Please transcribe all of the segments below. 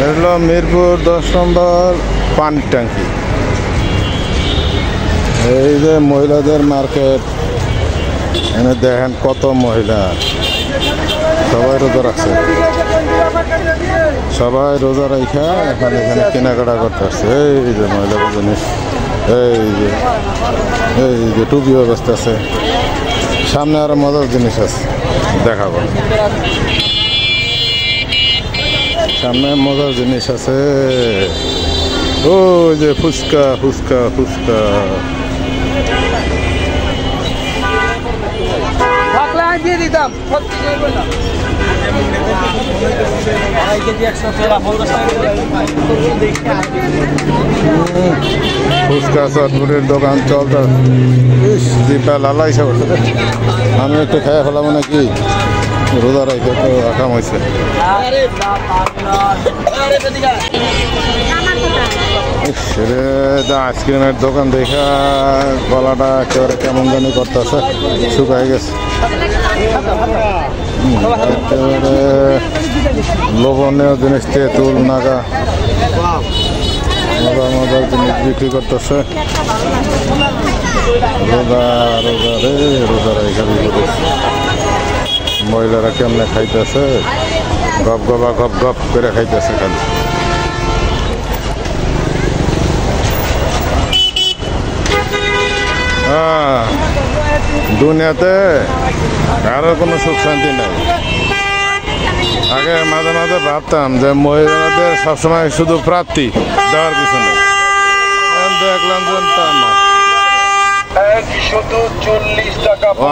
হলো মিরপুর 10 নম্বর পানির ট্যাঙ্কি। এই যে মহিলাদের মার্কেট, এখানে দেখেন কত মহিলা, সবাই রোজা রাখছে, সবাই রোজা রাখা এখানে কেনাকাটা করতে আসছে। এই যে মহিলাদের জিনিস, এই যে টুপি অবস্থা আছে, সামনে আরো মজার জিনিস আছে দেখাবো, সামনে মজার জিনিস আছে। ও যে ফুচকা ফুচকা ফুচকা, দিয়ে দিতাম ফুচকা চটপুরের দোকান চলতে জিপা লালাইছে। আমি একটু খেয়ে ফেলাম নাকি, রোজা রাইতে তো আকাম হয়েছে। আইসক্রিমের দোকান দেখা গলাটা একেবারে কেমন জানি করতেছে, শুকাই গেছে। একেবারে লোভনীয় জিনিস, তেঁতুল নাগা মজার মজার জিনিস বিক্রি করতেছে। রোজা রোজা রে রোজা রেখা বিক্রি, মহিলারা কেমনে খাইতেছে, গপ গপা গপ গপ করে খাইতেছে খালি। দুনিয়াতে কারো কোনো সুখ শান্তি নাই। আগে মাঝে মাঝে ভাবতাম যে মহিলাদের সবসময় শুধু প্রাপ্তি দেওয়ার কিছু নেই, দেখলাম যে তা না,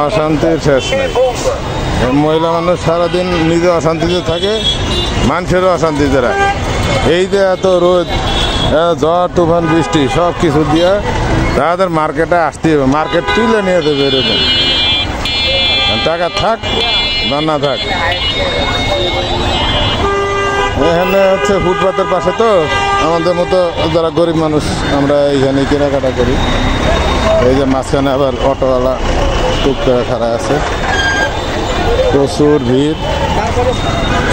অশান্তির শেষ নেই। মহিলা মানুষ সারাদিন নিজে অশান্তিতে থাকে, মানুষেরও অশান্তিতে রাখে। এই যে এত রোদ, ঝড় তুফান বৃষ্টি সব কিছু দিয়ে তাদের মার্কেটে আসতে হবে, মার্কেট তুলে নিয়ে দেবে এরকম। টাকা থাক বা না থাক, এখানে হচ্ছে ফুটপাতের পাশে, তো আমাদের মতো যারা গরিব মানুষ আমরা এইখানে কেনাকাটা করি। এই যে মাঝখানে আবার অটোওয়ালা টুক করে খাড়া আছে, প্রচুর ভিড়।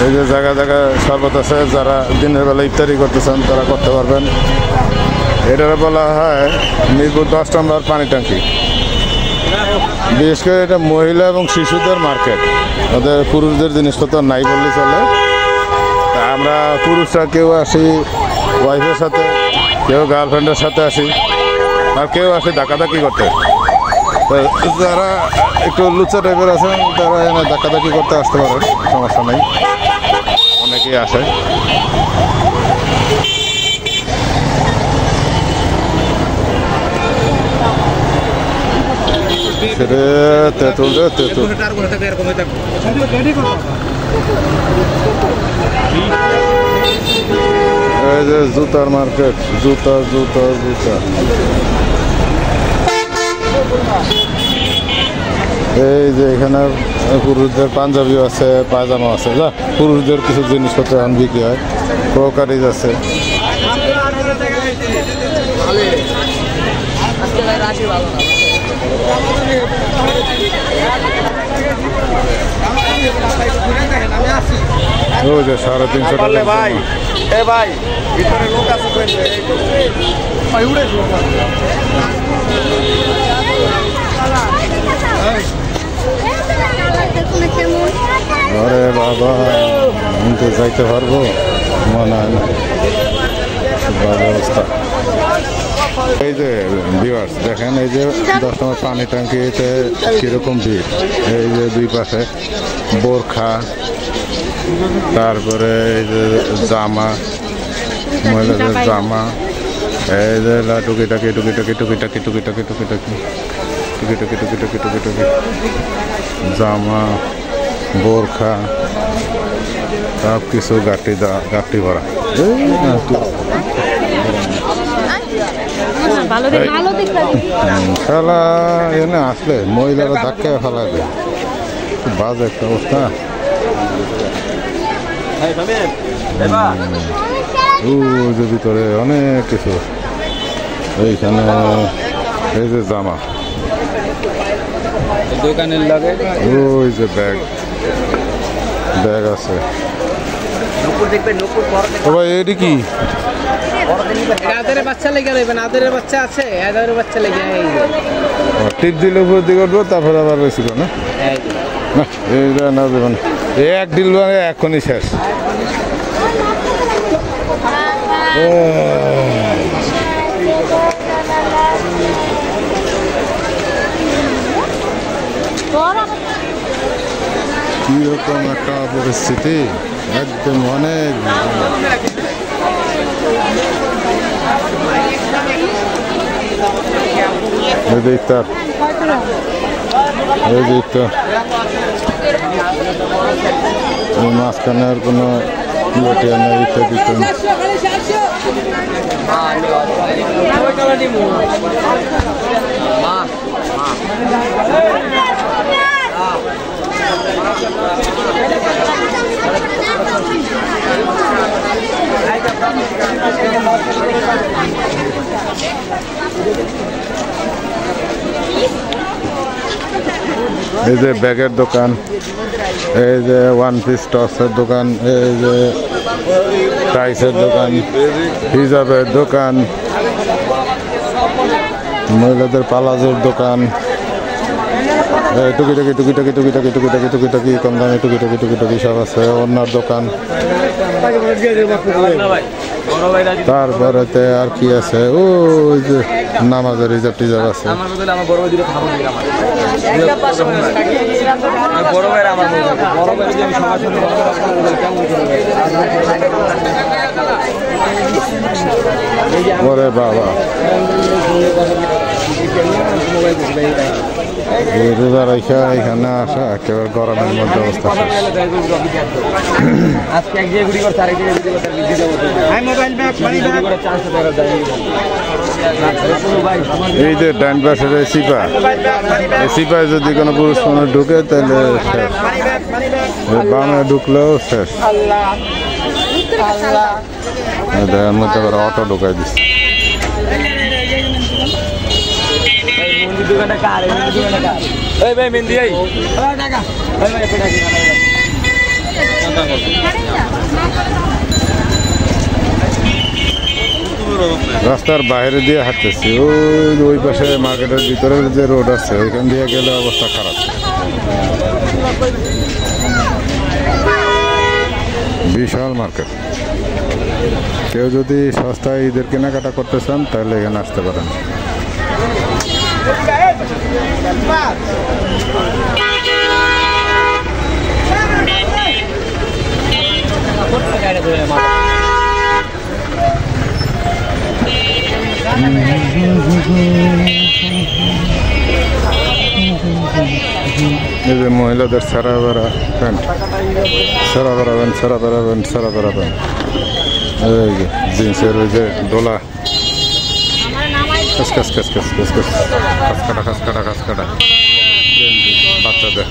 এই যে জায়গা জায়গায় শরবত আছে, যারা দিনের বেলা ইফতারি করতে চান তারা করতে পারবেন। এটারে বলা হয় মিরপুর 10 নম্বর পানি ট্যাঙ্কি। বিশেষ করে এটা মহিলা এবং শিশুদের মার্কেট, ওদের পুরুষদের জিনিসপত্র নাই বললে চলে। তা আমরা পুরুষরা কেউ আসি ওয়াইফের সাথে, কেউ গার্লফ্রেন্ডের সাথে আসি, আর কেউ আসে ধাক্কাধাক্কি করতে। যারা একটু লুচা টাইপের আছেন তারা এখানে ধাক্কাধাক্কি করতে আসতে পারেন, সমস্যা নেই, অনেকেই আসে। তেঁতুল রে তেঁতুল, এই যে জুতার মার্কেট, জুতা জুতা জুতা। এই যে এখানে পুরুষদের পাঞ্জাবিও আছে, পায়জামা আছে, যা পুরুষদের কিছু জিনিসপত্র এখন বিক্রি হয়, ক্রোকারিজ আছে। ওই যে 350 টাকা ভাই। এ ভাই ভিতরে লোক আছে, আরে বাবা আমি তো যাইতে পারবো মনে হয় না, অবস্থা। এই যে ভিউয়ার্স দেখেন, এই যে 10 নম্বর পানি ট্যাঙ্কিতে কিরকম ভিড়। এই যে দুই পাশে বোরখা, তারপরে এই যে জামা, মহিলাদের জামা, এই যে টুকিটাকি টুকিটাকি টুকিটাকি টুকিটাকি টুকিটাকি টুকিটাকি টুকিটাকি টুকিটাকি জামা, বোরখা, সব কিছু গাঁটি ভরা। খেলা এনে আসলে মহিলারা ধাক্কা ফেলা দেয়, বাজে একটা অবস্থা। যে ভিতরে অনেক কিছু, এইখানে এই যে জামা, দোকানের লাগে, ওই যে ব্যাগ আছে, ও ভাই এটি কি আদারের বাচ্চা লেগে রইবেন, আদারের বাচ্চা আছে, আদারের বাচ্চা লেগে টিপ দিলে উপর দিকে উঠবো তারপরে আবার বেশি না না এইটা না দেবেন এক ডিল এখনই শেষ কিরকম একটা পরিস্থিতি একদম অনেক দেখতার মাঝখানে আর কোনো ইত্যাদি এই যে ব্যাগের দোকান, এই যে ওয়ান পিস টসের দোকান, এই যে টাইসের দোকান, হিজাবের দোকান, মহিলাদের পালাজোর দোকান, টুকিটাকি কম দামে টুকিটাকি সব আছে, অন্যার দোকান। তারপরে আর কি আছে ওই যে নামাজের রিজার্ভ টিজার্ভ আছে। ওরে বাবা রোজা রেখা এখানে আসা একেবারে গরমের মধ্যে অবস্থা। এই যে ডাইন পাশের সিপা, এই সিপায় যদি কোনো পুরুষ মানুষ ঢুকে তাহলে শেষ, বামে ঢুকলেও শেষ। এর মধ্যে আবার অটো ঢুকাই দিচ্ছে। রাস্তার বাইরে দিয়ে হাঁটতেছি, ওই পাশে মার্কেটের ভিতরে যে রোড আছে ওইখান দিয়ে গেলে অবস্থা খারাপ। বিশাল মার্কেট, কেউ যদি সস্তায় ঈদের কেনাকাটা করতে চান তাহলে এখানে আসতে পারেন। এই যে মহিলাদের সারা বেড়া প্যান্ট, সারা বেড়া প্যান্ট, সারা বেড়া প্যান্ট, সারা বেড়া প্যান্ট, এই যে জিন্সের ওই যে ডোলা, খাসকাটা বাচ্চাদের,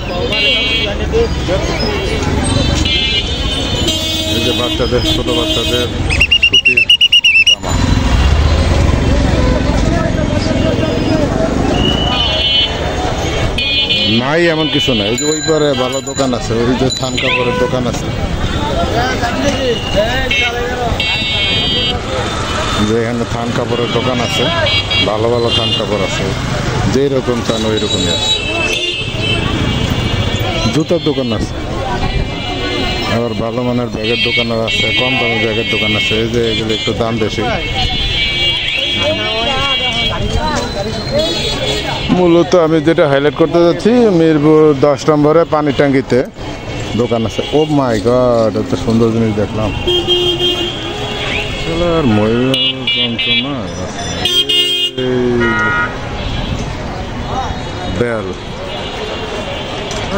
এই যে বাচ্চাদের ছোট বাচ্চাদের সুতির জামা। নাই এমন কিছু নাই, এই যে ওই পারে ভালো দোকান আছে, ওই যে থান কাপড়ের দোকান আছে, যে এখানে থান কাপড়ের দোকান আছে, ভালো ভালো থান কাপড় আছে, যেই রকম চান ওই রকমই আছে। জুতার দোকান আছে, আবার ভালো মানের ব্যাগের দোকানও আছে, কম দামি ব্যাগের দোকান আছে। এই যে এগুলো একটু দাম বেশি। মূলত আমি যেটা হাইলাইট করতে যাচ্ছি, মিরপুর 10 নম্বরে পানি ট্যাঙ্কিতে দোকান আছে। ও মাই গড, এত সুন্দর জিনিস দেখলাম। আর ময়ূর যন্ত্রণা, বেল,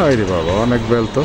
আরে বাবা অনেক বেল তো।